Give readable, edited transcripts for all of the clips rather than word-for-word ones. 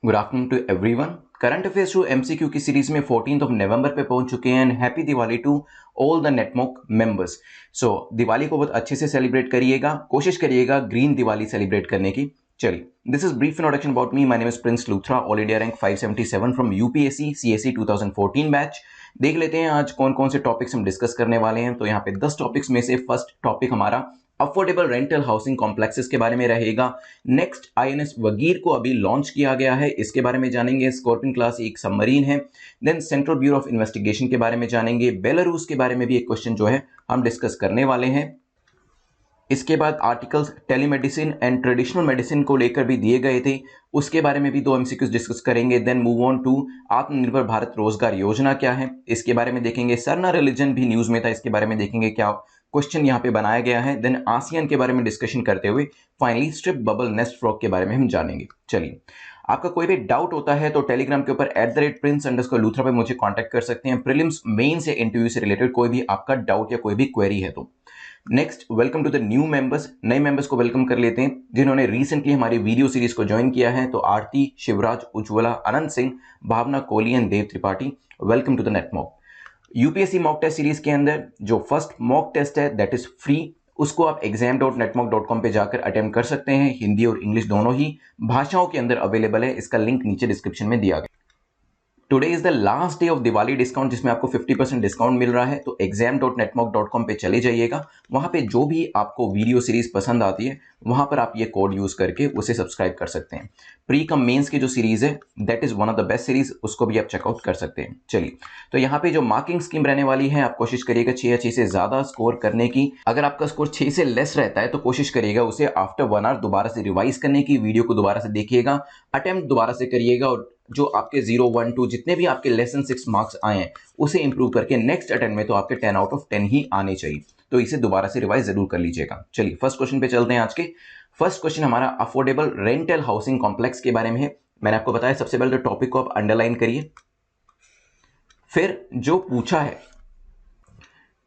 Good afternoon to everyone. Current affairs to MCQ की series में 14 नवंबर पे पहुंच चुके हैं and happy Diwali to all the Netmock members. So Diwali को बहुत अच्छे से सेलिब्रेट करिएगा, कोशिश करिएगा ग्रीन दिवाली सेलिब्रेट करने की। चलिए, this is brief introduction about me. My name is Prince Luthra, all India rank 577 from UPSC CSC 2014 batch. देख लेते हैं आज कौन कौन से टॉपिक्स हम डिस्कस करने वाले हैं। तो यहाँ पे 10 टॉपिक्स में से फर्स्ट टॉपिक हमारा अफोर्डेबल रेंटल हाउसिंग कॉम्प्लेक्सेस के बारे में रहेगा। नेक्स्ट, आईएनएस वगीर को अभी लॉन्च किया गया है, इसके बारे में जानेंगे। स्कॉर्पियन क्लास एक सबमरीन है। Then Central Bureau of Investigation के बारे में जानेंगे। बेलारूस के बारे में भी एक क्वेश्चन जो है हम डिस्कस करने वाले हैं। इसके बाद articles telemedicine and traditional medicine को लेकर भी दिए गए थे, उसके बारे में भी 2 एमसीक्यूज डिस्कस करेंगे। देन मूव ऑन टू आत्मनिर्भर भारत रोजगार योजना क्या है, इसके बारे में देखेंगे। सरना रिलीजन भी न्यूज में था, इसके बारे में देखेंगे क्या क्वेश्चन यहाँ पे बनाया गया है। देन आसियान के बारे में डिस्कशन करते हुए finally strip bubble nest frog के बारे में हम जानेंगे। चलिए, आपका कोई भी डाउट होता है तो टेलीग्राम के ऊपर @prince_लूथरा पे मुझे कांटेक्ट कर सकते हैं। प्रीलिम्स, मेंस या इंटरव्यू से रिलेटेड कोई भी आपका डाउट या कोई भी क्वेरी है तो। Next, welcome to the new members. नए मेंबर्स को वेलकम कर लेते हैं जिन्होंने रिसेंटली हमारी वीडियो सीरीज को ज्वाइन किया है। तो Aarti, Shivraj, Ujjwala, Anant Singh, Bhavna Kohli and Dev Tripathi, welcome to the net mock. UPSC mock test series के अंदर जो फर्स्ट मॉक टेस्ट है दैट इज फ्री, उसको आप exam.netmock.com पे जाकर अटेम्प्ट कर सकते हैं। हिंदी और इंग्लिश दोनों ही भाषाओं के अंदर अवेलेबल है, इसका लिंक नीचे डिस्क्रिप्शन में दिया गया। Today is the last day of Diwali discount, जिसमें आपको 50% डिस्काउंट मिल रहा है। तो exam.netmock.com पे चले जाइएगा, वहां पे जो भी आपको वीडियो सीरीज पसंद आती है वहां पर आप ये कोड यूज करके उसे सब्सक्राइब कर सकते हैं। प्री कम मेंस की जो सीरीज है that is one of the best series, उसको भी आप चेकआउट कर सकते हैं। चलिए, तो यहाँ पे जो मार्किंग स्कीम रहने वाली है, आप कोशिश करिएगा 6 या 6 से ज्यादा स्कोर करने की। अगर आपका स्कोर 6 से लेस रहता है तो कोशिश करिएगा उसे आफ्टर 1 आवर दोबारा से रिवाइज करने की, वीडियो को दोबारा से देखिएगा, अटेम्प्ट दोबारा से करिएगा और जो आपके 0, 1, 2 जितने भी आपके लेसन 6 मार्क्स आए हैं उसे इंप्रूव करके नेक्स्ट अटेम्प्ट में तो आपके 10 आउट ऑफ 10 ही आने चाहिए। तो इसे दोबारा से रिवाइज जरूर कर लीजिएगा। चलिए, फर्स्ट क्वेश्चन पे चलते हैं। आज के फर्स्ट क्वेश्चन हमारा अफोर्डेबल रेंटल हाउसिंग कॉम्प्लेक्स के बारे में है। मैंने आपको बताया सबसे पहले तो टॉपिक को आप अंडरलाइन करिए, फिर जो पूछा है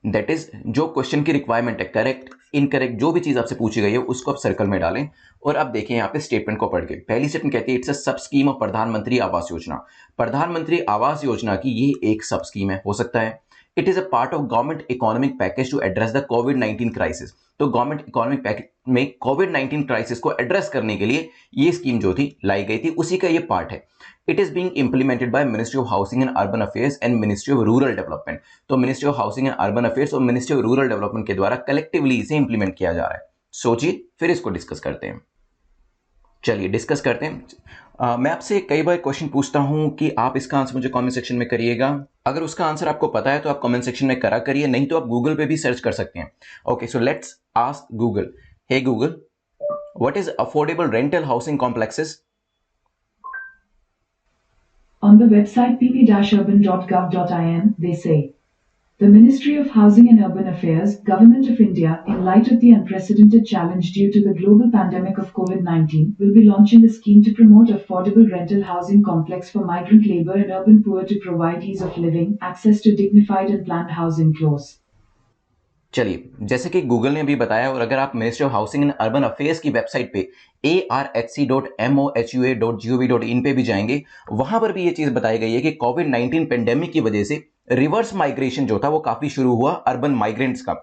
दैट इज जो क्वेश्चन की रिक्वायरमेंट है, करेक्ट इनकरेक्ट जो भी चीज आपसे पूछी गई है उसको आप सर्कल में डालें। और अब देखिए यहाँ पे स्टेटमेंट को पढ़ के, पहली स्टेटमेंट कहती है इट्स अ सब स्कीम ऑफ प्रधानमंत्री आवास योजना। प्रधानमंत्री आवास योजना की ये एक सब स्कीम है, हो सकता है। It is a part of government economic package to address the कोविड-19 क्राइसिस। तो गवर्नमेंट इकोनॉमिक पैकेज में कोविड-19 क्राइसिस को एड्रेस करने के लिए ये स्कीम जो थी लाई गई थी, उसी का ये पार्ट है। It is being implemented by ministry of housing and urban affairs and ministry of rural development. तो ministry of housing and urban affairs और मिनिस्ट्री ऑफ रूरल डेवलपमेंट के द्वारा कलेक्टिवली इसे इंप्लीमेंट किया जा रहा है। सोचिए, फिर इसको डिस्कस करते हैं। चलिए डिस्कस करते हैं। मैं आपसे कई बार क्वेश्चन पूछता हूं कि आप इसका आंसर मुझे कमेंट सेक्शन में करिएगा। अगर उसका आंसर आपको पता है तो आप कमेंट सेक्शन में करा करिए, नहीं तो आप गूगल पे भी सर्च कर सकते हैं। Okay, so let's ask Google, hey Google, what is affordable rental housing complexes? On the website pp-urban.gov.in, they say, the Ministry of Housing and Urban Affairs, Government of India, in light of the unprecedented challenge due to the global pandemic of COVID-19, will be launching a scheme to promote affordable rental housing complex for migrant labor and urban poor to provide ease of living, access to dignified and planned housing clause. चलिए, जैसे कि Google ने भी बताया, और अगर आप ministry of housing and urban affairs की वेबसाइट पे arhc.mohua.gov.in पे भी जाएंगे, वहां पर भी ये चीज बताई गई है कि कोविड-19 पेंडेमिक की वजह से रिवर्स माइग्रेशन जो था वो काफी शुरू हुआ अर्बन माइग्रेंट्स का।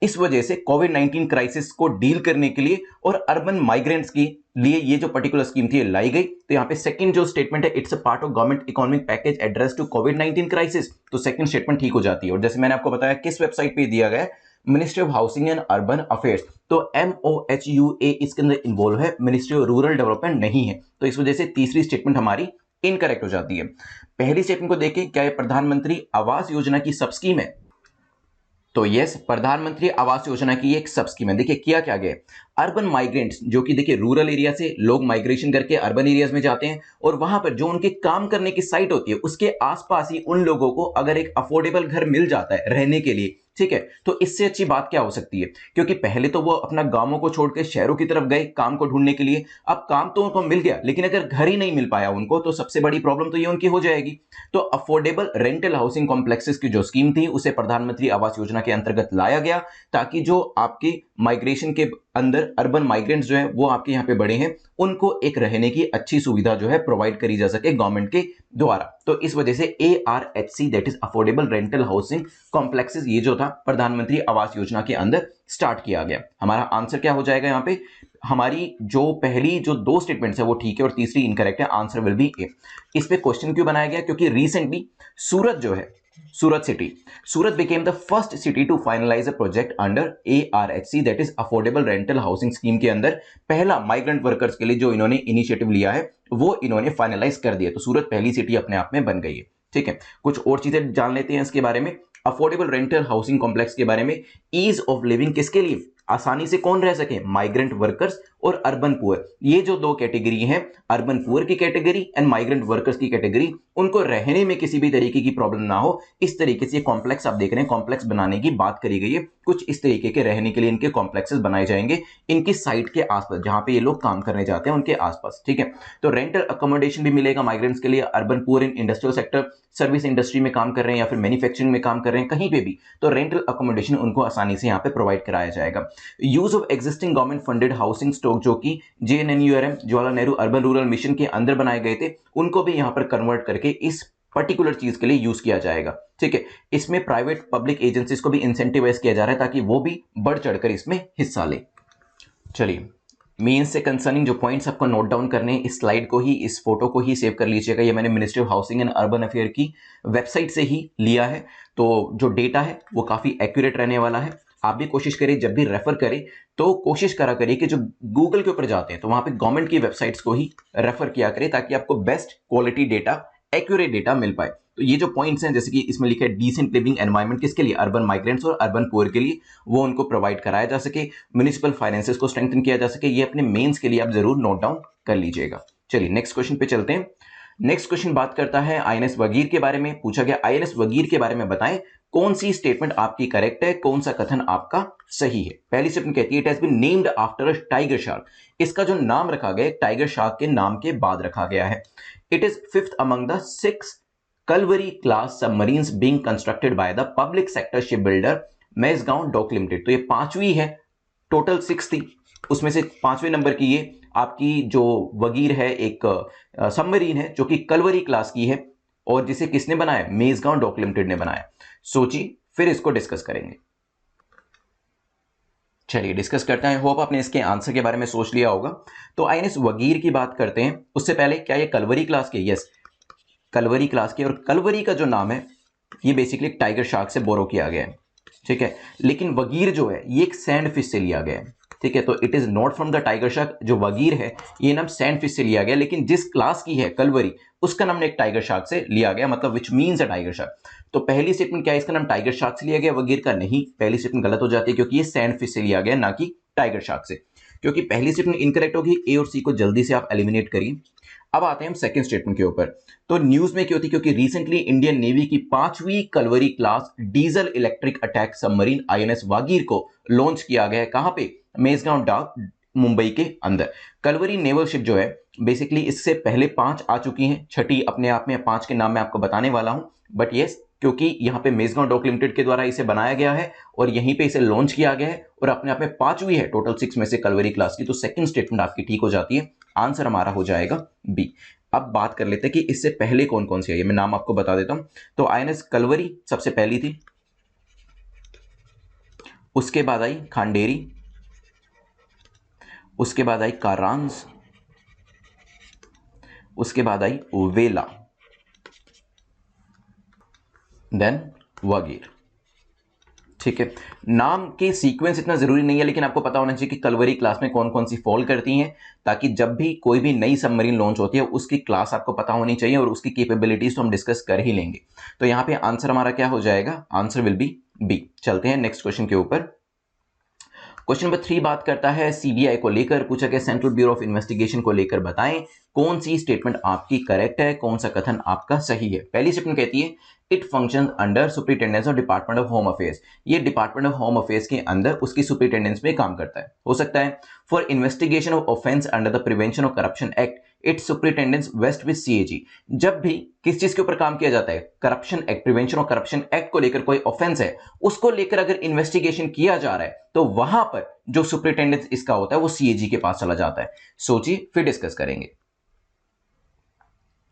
इस वजह से कोविड-19 क्राइसिस को डील करने के लिए और अर्बन माइग्रेंट्स के लिए ये जो पर्टिकुलर स्कीम थी लाई गई। तो यहाँ पे सेकंड जो स्टेटमेंट है, it's a part of government economic package address to कोविड-19 क्राइसिस, तो सेकंड स्टेटमेंट ठीक हो जाती है। और जैसे मैंने आपको बताया किस वेबसाइट पे दिया गया है, ministry of housing and urban affairs, तो MOHUA इसके अंदर इन्वॉल्व है, मिनिस्ट्री ऑफ रूरल डेवलपमेंट नहीं है। तो इस वजह से तीसरी स्टेटमेंट हमारी इनकरेक्ट हो जाती है। पहली स्टेटमेंट को देखें, क्या ये प्रधानमंत्री आवास योजना की सब स्कीम है? तो यस, प्रधानमंत्री आवास योजना की एक सब स्कीम है। देखिए किया क्या गया, अर्बन माइग्रेंट्स जो कि देखिए रूरल एरिया से लोग माइग्रेशन करके अर्बन एरियाज में जाते हैं, और वहां पर जो उनके काम करने की साइट होती है उसके आसपास ही उन लोगों को अगर एक अफोर्डेबल घर मिल जाता है रहने के लिए, ठीक है, तो इससे अच्छी बात क्या हो सकती है? क्योंकि पहले तो वो अपना गांवों को छोड़कर शहरों की तरफ गए काम को ढूंढने के लिए, अब काम तो उनको मिल गया लेकिन अगर घर ही नहीं मिल पाया उनको, तो सबसे बड़ी प्रॉब्लम तो ये उनकी हो जाएगी। तो अफोर्डेबल रेंटल हाउसिंग कॉम्प्लेक्सेस की जो स्कीम थी उसे प्रधानमंत्री आवास योजना के अंतर्गत लाया गया, ताकि जो आपकी माइग्रेशन के अंदर अर्बन माइग्रेंट्स जो है वो आपके यहाँ पे बढ़े हैं, उनको एक रहने की अच्छी सुविधा जो है प्रोवाइड करी जा सके गवर्नमेंट के द्वारा। तो इस वजह से ARHC that is affordable rental housing complexes ये जो था प्रधानमंत्री आवास योजना के अंदर स्टार्ट किया गया। हमारा आंसर क्या हो जाएगा यहाँ पे, हमारी जो पहली जो दो स्टेटमेंट्स है वो ठीक है और तीसरी इनकरेक्ट है, आंसर विल बी ए। इस पे क्वेश्चन क्यों बनाया गया, क्योंकि रिसेंटली सूरत जो है, Surat city, Surat became the first city to finalize a project under ARHC that is affordable rental housing scheme के अंदर पहला माइग्रेंट वर्कर्स के लिए जो इन्होंने इनिशिएटिव लिया है वो इन्होंने फाइनलाइज कर दिया। तो सूरत पहली सिटी अपने आप में बन गई है। ठीक है, कुछ और चीजें जान लेते हैं इसके बारे में। अफोर्डेबल रेंटल हाउसिंग कॉम्प्लेक्स के बारे में, ईज ऑफ लिविंग किसके लिए, आसानी से कौन रह सके, माइग्रेंट वर्कर्स और अर्बन पुअर। ये जो दो कैटेगरी हैं, अर्बन पुअर की कैटेगरी एंड माइग्रेंट वर्कर्स की कैटेगरी, उनको रहने में किसी भी तरीके की प्रॉब्लम ना हो, इस तरीके से कॉम्प्लेक्स आप देख रहे हैं, कॉम्प्लेक्स बनाने की बात करी गई है। कुछ इस तरीके के रहने के लिए इनके कॉम्प्लेक्सेस बनाए जाएंगे इनकी साइट के आसपास, जहां पे ये लोग काम करने जाते हैं उनके आसपास। ठीक है, तो रेंटल अकोमोडेशन भी मिलेगा माइग्रेंट्स के लिए, urban poor in industrial sector, service industry में काम कर रहे हैं या फिर मैन्युफैक्चरिंग में काम कर रहे हैं, कहीं पे भी, तो रेंटल अकोमोडेशन उनको आसानी से यहाँ पे प्रोवाइड कराया जाएगा। Use of existing government funded housing stock जो कि JNNURM Jawaharlal Nehru urban rural mission के अंदर बनाए गए थे, उनको भी यहां पर कन्वर्ट करके इस पर्टिकुलर चीज के लिए यूज किया जाएगा। ठीक है, इसमें प्राइवेट पब्लिक एजेंसीज को भी इंसेंटिवाइज किया जा रहा है ताकि वो भी बढ़ चढ़कर इसमें हिस्सा ले। चलिए, मेंस से कंसर्निंग जो पॉइंट्स आपको नोट डाउन करने हैं, इस स्लाइड को ही, इस फोटो को ही सेव कर लीजिएगा। ये मैंने ministry of housing and urban affair की वेबसाइट से ही लिया है, तो जो डेटा है वो काफी एक्यूरेट रहने वाला है। आप भी कोशिश करें जब भी रेफर करें तो कोशिश करा करिए कि जो गूगल के ऊपर जाते हैं तो वहां पे गवर्नमेंट की वेबसाइट्स को ही रेफर किया करें ताकि आपको best quality data, accurate data मिल पाए। तो ये जो पॉइंट्स हैं, जैसे कि इसमें लिखा है डिसेंट लिविंग एनवायरनमेंट किसके लिए, अर्बन माइग्रेंट्स और अर्बन पुअर के लिए, वो उनको प्रोवाइड कराया जा सके, म्युनिसिपल फाइनेंसेस को स्ट्रेंथन किया जा सके, ये अपने मेंस के लिए आप जरूर नोट डाउन कर लीजिएगा। चलिए नेक्स्ट क्वेश्चन पे चलते हैं। नेक्स्ट क्वेश्चन बात करता है INS वगीर के बारे में। पूछा गया INS वगीर के बारे में बताएं कौन सी स्टेटमेंट आपकी करेक्ट है, कौन सा कथन आपका सही है। पहली स्टेटमेंट कहती है it has been named after a tiger shark. इसका जो नाम रखा गया टाइगर शार्क के नाम के बाद रखा गया है। It is fifth among the 6 Kalvari class submarines being constructed by the public sector ship builder Mazagon dock limited. तो ये पांचवी है, टोटल 6 थी, उसमें से पांचवें नंबर की ये आपकी जो वगीर है, एक सबमरीन है जो कि कलवरी क्लास की है और जिसे किसने बनाया, मेजगांव डॉक लिमिटेड ने बनाया। सोची फिर इसको डिस्कस करेंगे। चलिए डिस्कस करते हैं। होप आपने इसके आंसर के बारे में सोच लिया होगा। तो INS वगीर की बात करते हैं उससे पहले, क्या ये कलवरी क्लास के, यस कलवरी क्लास के, और कलवरी का जो नाम है ये बेसिकली टाइगर शार्क से बोरो किया गया है। ठीक है, लेकिन वगीर जो है ये एक सैंड फिश से लिया गया है। ठीक है, तो it is not from the tiger shark. जो वगीर है ये नाम सैंड फिश से लिया गया, लेकिन जिस क्लास की है कलवरी उसका नाम एक टाइगर शार्क से लिया गया, मतलब which means a tiger shark. तो पहली स्टेटमेंट क्या है, इसका नाम टाइगर शार्क से लिया गया, वगीर का नहीं। पहली स्टेटमेंट गलत हो जाती है क्योंकि ये सैंड फिश से लिया गया ना कि टाइगर शार्क से, क्योंकि पहली स्टेटमेंट इनकरेक्ट होगी। ए और सी को जल्दी से आप एलिमिनेट करिए। अब आते हैं हम सेकंड स्टेटमेंट के ऊपर। तो न्यूज में क्यों थी, क्योंकि रिसेंटली इंडियन नेवी की 5वीं Kalvari class diesel electric attack submarine INS Vagir को लॉन्च किया गया है। कहां पे, मेजगांव डॉक मुंबई के अंदर। कलवरी नेवल शिप जो है बेसिकली इससे पहले 5 आ चुकी हैं, छठी अपने आप में 5 के नाम मैं आपको बताने वाला हूं। बट यस, क्योंकि यहां पे मेजगांव डॉक लिमिटेड के द्वारा इसे बनाया गया है और यहीं पे इसे लॉन्च किया गया है और अपने आप में 5वीं है टोटल 6 में से कलवरी क्लास की, तो सेकंड स्टेटमेंट आपकी ठीक हो जाती है। आंसर हमारा हो जाएगा बी। अब बात कर लेते हैं कि इससे पहले कौन कौन सी है, मैं नाम आपको बता देता हूं। तो INS कलवरी सबसे पहली थी, उसके बाद आई खांडेरी, उसके बाद आई कारांज, उसके बाद आई वेला, देन वगीर। ठीक है, नाम के सीक्वेंस इतना जरूरी नहीं है, लेकिन आपको पता होना चाहिए कि कलवरी क्लास में कौन कौन सी फॉल करती हैं, ताकि जब भी कोई भी नई सबमरीन लॉन्च होती है उसकी क्लास आपको पता होनी चाहिए और उसकी कैपेबिलिटीज तो हम डिस्कस कर ही लेंगे। तो यहां पे आंसर हमारा क्या हो जाएगा, आंसर विल बी बी। चलते हैं नेक्स्ट क्वेश्चन के ऊपर। क्वेश्चन नंबर 3 बात करता है CBI को लेकर। पूछा गया सेंट्रल ब्यूरो ऑफ इन्वेस्टिगेशन को लेकर बताएं कौन सी स्टेटमेंट आपकी करेक्ट है, कौन सा कथन आपका सही है। पहली स्टेटमेंट कहती है it functions under superintendence of department of home affairs. ये डिपार्टमेंट ऑफ होम अफेयर्स के अंदर उसकी सुपरिटेंडेंस में काम करता है। हो सकता है for investigation of offence under the Prevention of Corruption Act it's superintendence vest with CAG. जब भी किस चीज के ऊपर काम किया जाता है, corruption act, prevention of Corruption act को लेकर कोई ऑफेंस है, उसको लेकर अगर इन्वेस्टिगेशन किया जा रहा है तो वहां पर जो सुपरिटेंडेंस इसका होता है वो सीएजी के पास चला जाता है। सोचिए, फिर डिस्कस करेंगे।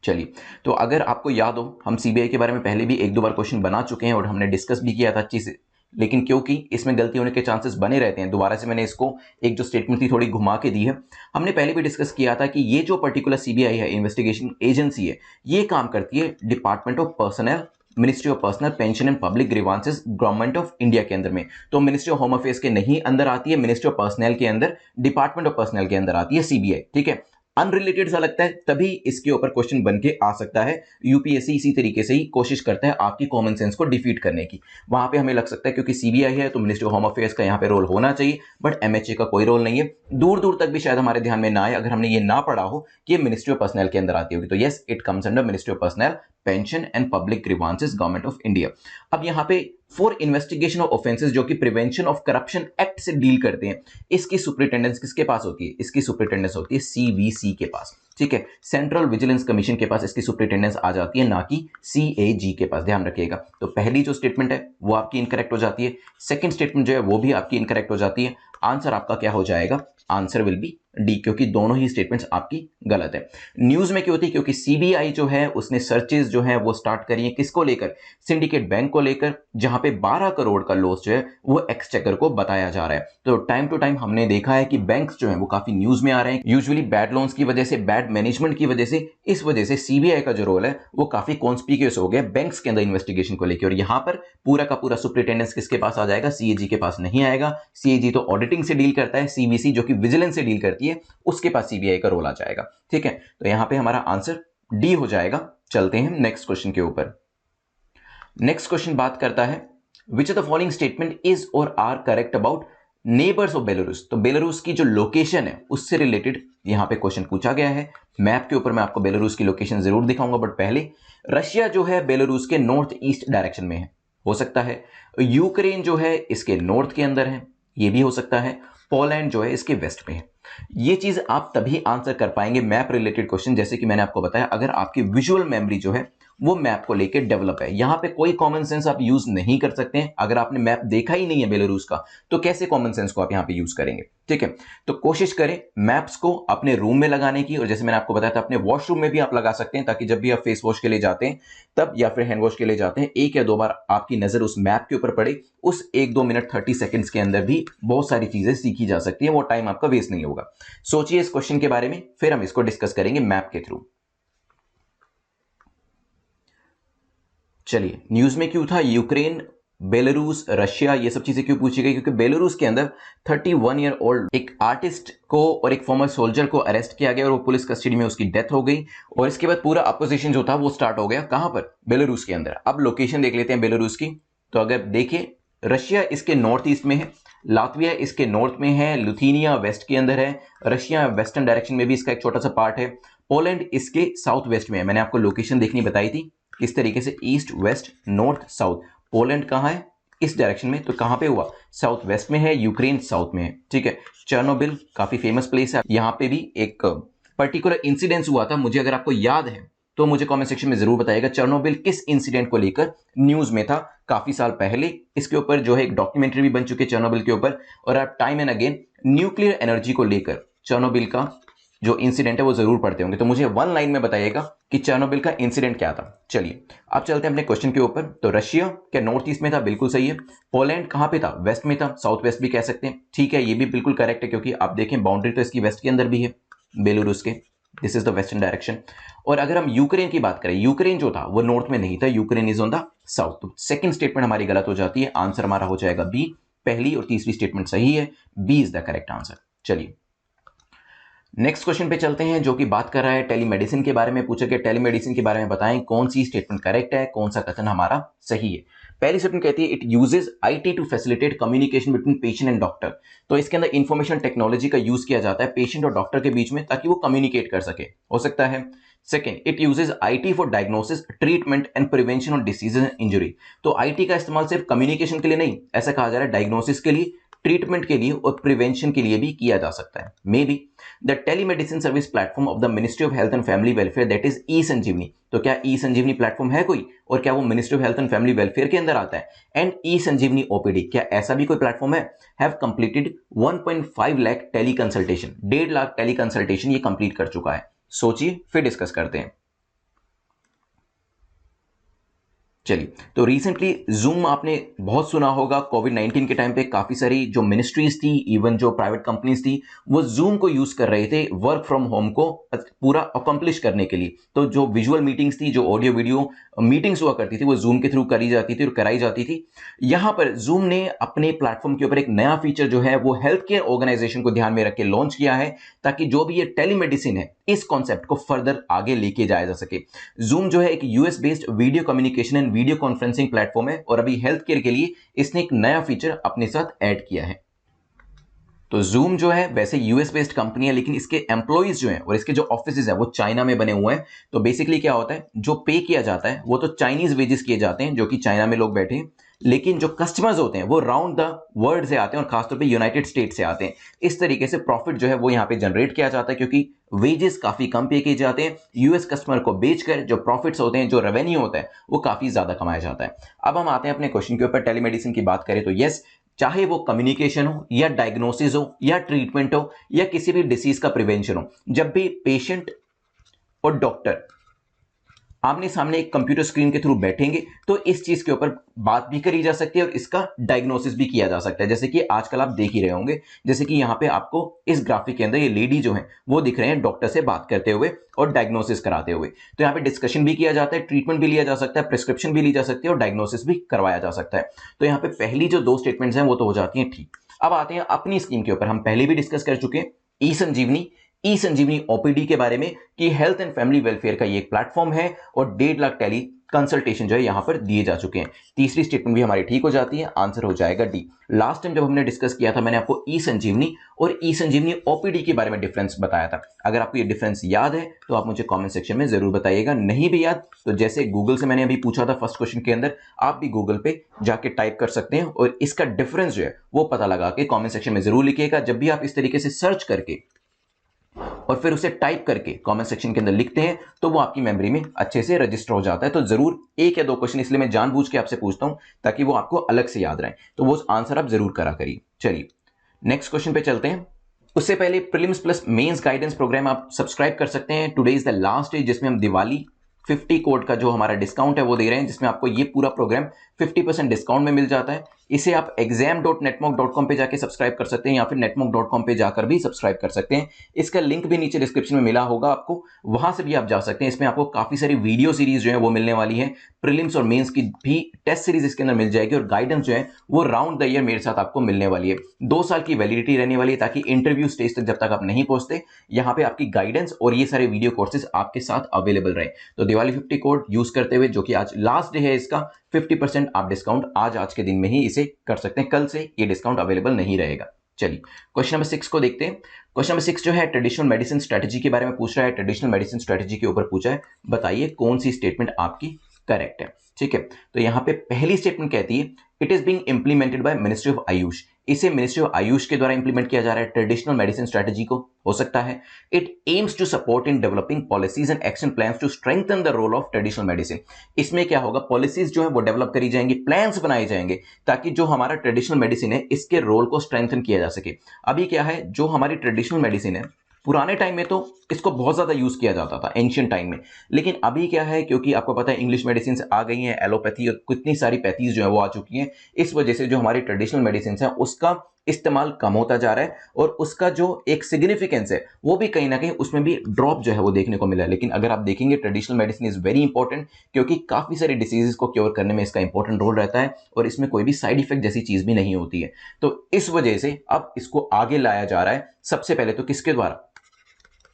चलिए, तो अगर आपको याद हो, हम सीबीआई के बारे में पहले भी एक दो बार क्वेश्चन बना चुके हैं और हमने डिस्कस भी किया था अच्छी से, लेकिन क्योंकि इसमें गलती होने के चांसेस बने रहते हैं, दोबारा से मैंने इसको एक जो स्टेटमेंट थी थोड़ी घुमा के दी है। हमने पहले भी डिस्कस किया था कि ये जो पर्टिकुलर सीबीआई है, इन्वेस्टिगेशन एजेंसी है, ये काम करती है department of personal, ministry of personal, pension and public grievances, government of India के अंदर में। तो मिनिस्ट्री ऑफ होम अफेयर्स के नहीं अंदर आती है, मिनिस्ट्री ऑफ पर्सनल के अंदर, डिपार्टमेंट ऑफ पर्सनल के अंदर आती है सीबीआई। ठीक है, अनरिलेटेड सा लगता है, तभी इसके ऊपर क्वेश्चन बन के आ सकता है। यूपीएससी इसी तरीके से ही कोशिश करता है आपकी कॉमन सेंस को डिफीट करने की। वहां पे हमें लग सकता है क्योंकि सीबीआई है तो मिनिस्ट्री ऑफ होम अफेयर्स का यहाँ पे रोल होना चाहिए, बट एमएचए का कोई रोल नहीं है। दूर दूर तक भी शायद हमारे ध्यान में ना आए अगर हमने ये ना पढ़ा हो कि ये मिनिस्ट्री ऑफ पर्सनल के अंदर आती होगी। तो yes, it comes under ministry of personal, pension and public grievances, government of India. अब यहाँ पे फॉर इन्वेस्टिगेशन ऑफ ऑफेंसेस जो कि प्रिवेंशन ऑफ करप्शन एक्ट से डील करते हैं, इसकी सुपरिटेंडेंस किसके पास होती है? इसकी सुपरिटेंडेंस होती है सीवीसी के पास। ठीक है, सेंट्रल विजिलेंस कमीशन के पास इसकी सुपरिटेंडेंस आ जाती है, ना कि सीएजी के पास। ध्यान रखिएगा। तो पहली जो स्टेटमेंट है वो आपकी इनकरेक्ट हो जाती है, सेकंड स्टेटमेंट जो है वो भी आपकी इनकरेक्ट हो जाती है। आंसर आपका क्या हो जाएगा? आंसर विल बी डी, क्योंकि दोनों ही स्टेटमेंट्स आपकी गलत है। न्यूज में क्यों होती है? क्योंकि सीबीआई जो है उसने सर्चेज जो है वो स्टार्ट करी है, किसको लेकर? सिंडिकेट बैंक को लेकर, जहां पे 12 करोड़ का लॉस जो है वो एक्सचेकर को बताया जा रहा है। तो टाइम टू टाइम हमने देखा है कि बैंक्स जो है वो काफी न्यूज में आ रहे हैं, यूजुअली बैड लोन्स की वजह से, बैड मैनेजमेंट की वजह से। इस वजह से सीबीआई का जो रोल है वो काफी कॉन्स्पिक्यूअस हो गया बैंक्स के अंदर इन्वेस्टिगेशन को लेकर। और यहां पर पूरा का पूरा सुपरिटेंडेंस किसके पास आ जाएगा? सीएजी के पास नहीं आएगा। सीएजी तो ऑडिटिंग से डील करता है, सीवीसी जो कि विजिलेंस से डील करती है उसके पास सीबीआई का रोल आ जाएगा। ठीक है, तो यहां पे हमारा आंसर डी हो जाएगा। चलते हैं नेक्स्ट क्वेश्चन के ऊपर। नेक्स्ट क्वेश्चन बात करता है which of the following statement is or are correct about neighbours of Belarus. तो बेलारूस की जो लोकेशन है उससे रिलेटेड यहां पे क्वेश्चन पूछा गया है। मैप के ऊपर मैं आपको बेलारूस की लोकेशन जरूर दिखाऊंगा, बट पहले रशिया जो है बेलारूस के नॉर्थ ईस्ट डायरेक्शन में है, हो सकता है। यूक्रेन जो है इसके नॉर्थ के अंदर है, ये भी हो सकता है। पोलैंड जो है इसके वेस्ट में है। ये चीज आप तभी आंसर कर पाएंगे मैप रिलेटेड क्वेश्चन, जैसे कि मैंने आपको बताया, अगर आपकी विजुअल मेमोरी जो है वो मैप को लेकर डेवलप है। यहां पे कोई कॉमन सेंस आप यूज नहीं कर सकते हैं। अगर आपने मैप देखा ही नहीं है बेलारूस का, तो कैसे कॉमन सेंस को आप यहां पे यूज करेंगे? ठीक है, तो कोशिश करें मैप्स को अपने रूम में लगाने की, और जैसे मैंने आपको बताया था अपने वॉशरूम में भी आप लगा सकते हैं, ताकि जब भी आप फेस वॉश के लिए जाते हैं तब, या फिर हैंड वॉश के लिए जाते हैं, एक या दो बार आपकी नजर उस मैप के ऊपर पड़े। उस 1-2 मिनट 30 सेकंड्स के अंदर भी बहुत सारी चीजें सीखी जा सकती है, वो टाइम आपका वेस्ट नहीं होगा। सोचिए इस क्वेश्चन के बारे में, फिर हम इसको डिस्कस करेंगे मैप के थ्रू। चलिए, न्यूज में क्यों था यूक्रेन, बेलारूस, रशिया, ये सब चीजें क्यों पूछी गई? क्योंकि बेलारूस के अंदर 31 ईयर ओल्ड एक आर्टिस्ट को और एक फॉर्मर सोल्जर को अरेस्ट किया गया और वो पुलिस कस्टडी में उसकी डेथ हो गई। और इसके बाद पूरा अपोजिशन जो था वो स्टार्ट हो गया। कहां पर? बेलारूस के अंदर। अब लोकेशन देख लेते हैं बेलारूस की। तो अगर देखिए, रशिया इसके नॉर्थ ईस्ट में है, लातविया इसके नॉर्थ में है, लिथुआनिया वेस्ट के अंदर है, रशिया वेस्टर्न डायरेक्शन में भी इसका एक छोटा सा पार्ट है, पोलैंड इसके साउथ वेस्ट में है। मैंने आपको लोकेशन देखनी बताई थी किस तरीके से, east west north south. Poland कहां है? इस डायरेक्शन में। तो कहां पे हुआ? साउथ वेस्ट में है। यूक्रेन साउथ में है। ठीक है, चेर्नोबिल काफी फेमस प्लेस है। यहां पे भी एक पर्टिकुलर इंसिडेंस हुआ था, मुझे अगर आपको याद है तो मुझे कमेंट सेक्शन में जरूर बताइएगा चेर्नोबिल किस इंसिडेंट को लेकर न्यूज में था काफी साल पहले। इसके ऊपर जो है एक डॉक्यूमेंट्री भी बन चुकी है चेर्नोबिल के ऊपर। और आप time and again nuclear energy को लेकर चेर्नोबिल का जो इंसिडेंट है वो जरूर पढ़ते होंगे। तो मुझे 1 लाइन में बताइएगा कि चेर्नोबिल का इंसिडेंट क्या था। चलिए, अब चलते हैं अपने क्वेश्चन के ऊपर। तो रशिया के नॉर्थ ईस्ट में था, बिल्कुल सही है। पोलैंड कहां पे था? वेस्ट में था, साउथ वेस्ट भी कह सकते हैं। ठीक है, ये भी बिल्कुल करेक्ट है, क्योंकि आप देखें बाउंड्री तो इसकी वेस्ट के अंदर भी है, बेलारूस के। This is the western direction. और अगर हम यूक्रेन की बात करें, यूक्रेन जो था वो नॉर्थ में नहीं था, Ukraine is on the south. तो सेकंड स्टेटमेंट हमारी गलत हो जाती है, आंसर हमारा हो जाएगा बी। पहली और तीसरी स्टेटमेंट सही है, B is the correct answer. चलिए नेक्स्ट क्वेश्चन पे चलते हैं, जो कि बात कर रहा है टेलीमेडिसिन के बारे में। पूछा कि टेलीमेडिसिन के बारे में बताएं कौन सी स्टेटमेंट करेक्ट है, कौन सा कथन हमारा सही है। पहली स्टेटमेंट कहती है it uses IT to facilitate communication between patient and doctor. तो इसके अंदर इंफॉर्मेशन टेक्नोलॉजी का यूज किया जाता है पेशेंट और डॉक्टर के बीच में, ताकि वो कम्युनिकेट कर सके, हो सकता है। Second, it uses IT for diagnosis, treatment and prevention of disease and injury. तो आईटी का इस्तेमाल सिर्फ कम्युनिकेशन के लिए नहीं, ऐसा कहा जा रहा है डायग्नोसिस के लिए, ट्रीटमेंट के लिए और प्रिवेंशन के लिए भी किया जा सकता है। May be the telemedicine service platform of the ministry of health and family welfare, that is e Sanjeevani. तो क्या ई संजीवनी प्लेटफॉर्म है कोई, और क्या वो ministry of health and family welfare के अंदर आता है? एंड ई संजीवनी ओपीडी, क्या ऐसा भी कोई प्लेटफॉर्म है? Have completed 1.5 lakh tele consultation, 1.5 lakh tele consultation ये कंप्लीट कर चुका है। सोचिए, फिर डिस्कस करते हैं। चलिए, तो रिसेंटली जूम आपने बहुत सुना होगा। कोविड-19 के टाइम पे काफी सारी जो मिनिस्ट्रीज थी, इवन जो प्राइवेट कंपनीज थी, वो जूम को यूज कर रहे थे वर्क फ्रॉम होम को पूरा अकम्प्लिश करने के लिए। तो जो विजुअल मीटिंग्स थी, जो ऑडियो वीडियो मीटिंग्स हुआ करती थी, वो जूम के थ्रू करी जाती थी और कराई जाती थी। यहां पर जूम ने अपने प्लेटफॉर्म के ऊपर एक नया फीचर जो है वो हेल्थ केयर ऑर्गेनाइजेशन को ध्यान में रख के लॉन्च किया है, ताकि जो भी ये टेलीमेडिसिन है, इस कॉन्सेप्ट को फर्दर आगे लेके जाया जा सके। जूम जो है एक US based video communication and video conferencing platform है, और अभी हेल्थ केयर के लिए इसने एक नया फीचर अपने साथ ऐड किया है। तो जूम जो है वैसे यूएस बेस्ड कंपनी है, लेकिन इसके एम्प्लॉइज जो हैं और इसके जो ऑफिसेज हैं वो चाइना में बने हुए हैं। तो बेसिकली क्या होता है, जो पे किया जाता है वो तो चाइनीज वेजेस किए जाते हैं, जो कि चाइना में लोग बैठे हैं, लेकिन जो कस्टमर्स होते हैं वो राउंड द वर्ल्ड से आते हैं और खासतौर पे यूनाइटेड स्टेट से आते हैं। इस तरीके से प्रॉफिट जो है वो यहाँ पे जनरेट किया जाता है, क्योंकि वेजेस काफी कम पे किए जाते हैं। यूएस कस्टमर को बेचकर जो प्रॉफिट्स होते हैं, जो रेवेन्यू होता है, वो काफी ज्यादा कमाया जाता है। अब हम आते हैं अपने क्वेश्चन के ऊपर। टेलीमेडिसिन की बात करें तो यस, चाहे वो कम्युनिकेशन हो या डायग्नोसिस हो या ट्रीटमेंट हो या किसी भी डिसीज का प्रिवेंशन हो, जब भी पेशेंट और डॉक्टर आमने सामने एक कंप्यूटर स्क्रीन के थ्रू बैठेंगे तो इस चीज के ऊपर बात भी करी जा सकती है और इसका डायग्नोसिस भी किया जा सकता है। जैसे कि आजकल आप देख ही रहे होंगे, जैसे कि यहाँ पे आपको इस ग्राफिक के अंदर ये लेडी जो है वो दिख रहे हैं डॉक्टर से बात करते हुए और डायग्नोसिस कराते हुए। तो यहाँ पे डिस्कशन भी किया जाता है, ट्रीटमेंट भी लिया जा सकता है, प्रिस्क्रिप्शन भी ली जा सकती है और डायग्नोसिस भी करवाया जा सकता है। तो यहाँ पे पहली जो 2 स्टेटमेंट्स हैं वो तो हो जाती हैं ठीक। अब आते हैं अपनी स्कीम के ऊपर। हम पहले भी डिस्कस कर चुके हैं ई संजीवनी ओपीडी के बारे में, कि हेल्थ एंड फैमिली वेलफेयर का ये एक प्लेटफॉर्म है और 1.5 लाख टेली कंसल्टेशन जो है यहां पर दिए जा चुके हैं। तीसरी स्टेटमेंट भी हमारी ठीक हो जाती है, आंसर हो जाएगा डी। लास्ट टाइम जब हमने डिस्कस किया था, मैंने आपको ई संजीवनी और ई संजीवनी ओपीडी के बारे में डिफरेंस बताया था। अगर आपको ये डिफरेंस याद है तो आप मुझे कमेंट सेक्शन में जरूर बताइएगा। नहीं भी याद तो जैसे गूगल से मैंने अभी पूछा था फर्स्ट क्वेश्चन के अंदर, आप भी गूगल पे जाके टाइप कर सकते हैं और इसका डिफरेंस जो है वो पता लगा के कमेंट सेक्शन में जरूर लिखिएगा। जब भी आप इस तरीके से सर्च करके और फिर उसे टाइप करके कमेंट सेक्शन के अंदर लिखते हैं तो वो आपकी मेमोरी में अच्छे से रजिस्टर हो जाता है। तो जरूर 1 या 2 क्वेश्चन इसलिए मैं जानबूझ के आपसे पूछता हूं ताकि वो आपको अलग से याद रहे, तो वो आंसर आप जरूर करा करिए। चलिए नेक्स्ट क्वेश्चन पे चलते हैं। उससे पहले prelims plus mains guidance program आप सब्सक्राइब कर सकते हैं। Today is the last day जिसमें हम दिवाली 50 कोड का जो हमारा डिस्काउंट है वो दे रहे हैं, जिसमें आपको ये पूरा प्रोग्राम 50% डिस्काउंट में मिल जाता है। इसे आप exam.netmonk.com पे जाके सब्सक्राइब कर सकते हैं या फिर netmonk.com पे जाकर भी सब्सक्राइब कर सकते हैं। इसका लिंक भी नीचे डिस्क्रिप्शन में मिला होगा आपको, वहां से भी आप जा सकते हैं। इसमें आपको काफी सारी वीडियो सीरीज जो है वो मिलने वाली है। प्रीलिम्स और मेंस की भी टेस्ट सीरीज इसके अंदर मिल जाएगी और गाइडेंस जो है वो राउंड द ईयर मेरे साथ आपको मिलने वाली है। 2 साल की वैलिडिटी रहने वाली है, ताकि इंटरव्यू स्टेज तक जब तक आप नहीं पहुंचते, यहाँ पे आपकी गाइडेंस और ये सारे वीडियो कोर्सेज आपके साथ अवेलेबल रहे। तो दिवाली 50 कोड यूज करते हुए, जो कि आज लास्ट डे है इसका, 50% आप डिस्काउंट आज के दिन में ही इसे कर सकते हैं। कल से ये डिस्काउंट अवेलेबल नहीं रहेगा। चलिए क्वेश्चन नंबर 6 को देखते हैं। क्वेश्चन नंबर 6 जो है ट्रेडिशनल मेडिसिन स्ट्रेटजी के बारे में पूछ रहा है। ट्रेडिशनल मेडिसिन स्ट्रेटजी के ऊपर पूछा है, बताइए कौन सी स्टेटमेंट आपकी करेक्ट है। ठीक है, तो यहां पे पहली स्टेटमेंट कहती है it is being implemented by ministry of Ayush. इसे मिनिस्ट्री ऑफ आयुष के द्वारा इंप्लीमेंट किया जा रहा है ट्रेडिशनल मेडिसिन स्ट्रेटजी को, हो सकता है। It aims to support in developing policies and action plans to strengthen the role of traditional medicine. इसमें क्या होगा, पॉलिसीज जो है वो डेवलप करी जाएंगी, प्लान्स बनाए जाएंगे, ताकि जो हमारा ट्रेडिशनल मेडिसिन है इसके रोल को स्ट्रेंथन किया जा सके। अभी क्या है, जो हमारी ट्रेडिशनल मेडिसिन है पुराने टाइम में तो इसको बहुत ज्यादा यूज किया जाता था, एंशियंट टाइम में, लेकिन अभी क्या है, क्योंकि आपको पता है इंग्लिश मेडिसिन आ गई हैं, एलोपैथी और कितनी सारी पैथीज जो है वो आ चुकी हैं, इस वजह से जो हमारी ट्रेडिशनल मेडिसिन है उसका इस्तेमाल कम होता जा रहा है और उसका जो एक सिग्निफिकेंस है वो भी कहीं ना कहीं उसमें भी ड्रॉप जो है वो देखने को मिला है। लेकिन अगर आप देखेंगे traditional medicine is very important, क्योंकि काफी सारी डिसीजेस को क्योर करने में इसका इंपॉर्टेंट रोल रहता है और इसमें कोई भी साइड इफेक्ट जैसी चीज भी नहीं होती है। तो इस वजह से अब इसको आगे लाया जा रहा है। सबसे पहले तो किसके द्वारा,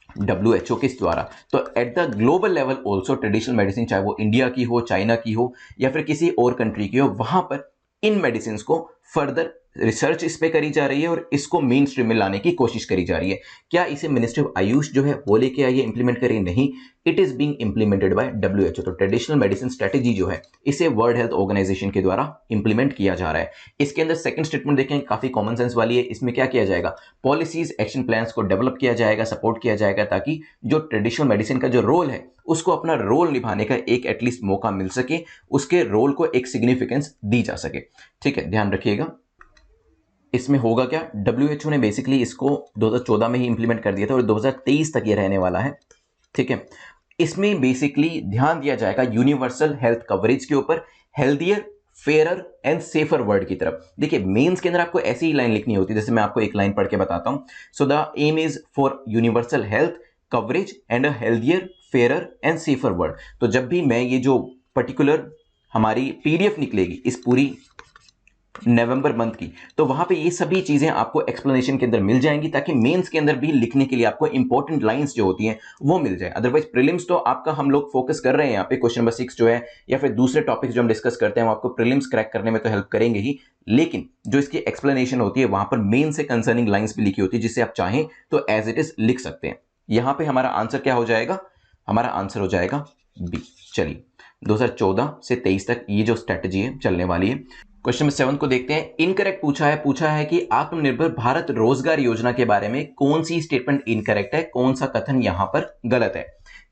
WHO के द्वारा। तो at the global level also traditional medicine, चाहे वो इंडिया की हो, चाइना की हो या फिर किसी और कंट्री की हो, वहां पर इन मेडिसिन को फर्दर रिसर्च इस पे करी जा रही है और इसको मेन स्ट्रीम में लाने की कोशिश करी जा रही है। क्या इसे मिनिस्ट्री ऑफ आयुष जो है वो लेके आई है, इंप्लीमेंट करें? नहीं, it is being implemented bye WHO। तो ट्रेडिशनल मेडिसिन स्ट्रेटेजी जो है इसे वर्ल्ड हेल्थ ऑर्गेनाइजेशन के द्वारा इंप्लीमेंट किया जा रहा है। इसके अंदर सेकंड स्टेटमेंट देखें, काफी कॉमन सेंस वाली है। इसमें क्या किया जाएगा, पॉलिसीज एक्शन प्लान्स को डेवलप किया जाएगा, सपोर्ट किया जाएगा, ताकि जो ट्रेडिशनल मेडिसिन का जो रोल है उसको अपना रोल निभाने का एक एटलीस्ट मौका मिल सके, उसके रोल को एक सिग्निफिकेंस दी जा सके। ठीक है, ध्यान रखिएगा। इसमें होगा क्या, WHO ने बेसिकली इसको 2014 में ही इंप्लीमेंट कर दिया था और 2023 तक ये रहने वाला है। ठीक है, इसमें बेसिकली ध्यान दिया जाएगा यूनिवर्सल हेल्थ कवरेज के ऊपर, healthier, fairer and safer world की तरफ। देखिए मेंस के अंदर आपको ऐसी ही लाइन लिखनी होती है, जैसे मैं आपको एक लाइन पढ़ के बताता हूं। So the aim is for universal health coverage and a healthier, fairer and safer world. तो जब भी मैं ये जो पर्टिकुलर हमारी PDF निकलेगी इस पूरी नवंबर मंथ की, तो वहां पे ये सभी चीजें आपको एक्सप्लेनेशन के अंदर मिल जाएंगी, ताकि मेंस के अंदर भी लिखने के लिए आपको इंपॉर्टेंट लाइंस जो होती हैं वो मिल जाए। अदरवाइज प्रीलिम्स तो आपका हम लोग फोकस कर रहे हैं यहाँ पे, क्वेश्चन नंबर 6 जो है या फिर दूसरे टॉपिक्स जो हम डिस्कस करते हैं वो आपको प्रीलिम्स क्रैक करने में तो हेल्प करेंगे ही, लेकिन जो इसकी एक्सप्लेनेशन होती है वहां पर मेन से कंसर्निंग लाइंस भी लिखी होती है, जिससे आप चाहें तो एज इट इज लिख सकते हैं। यहां पर हमारा आंसर क्या हो जाएगा, हमारा आंसर हो जाएगा बी। चलिए 2014 से 23 तक ये जो स्ट्रेटजी है चलने वाली है। क्वेश्चन नंबर 7 को देखते हैं। इनकरेक्ट पूछा है कि आत्मनिर्भर भारत रोजगार योजना के बारे में कौन सी स्टेटमेंट इनकरेक्ट है, कौन सा कथन यहां पर गलत है।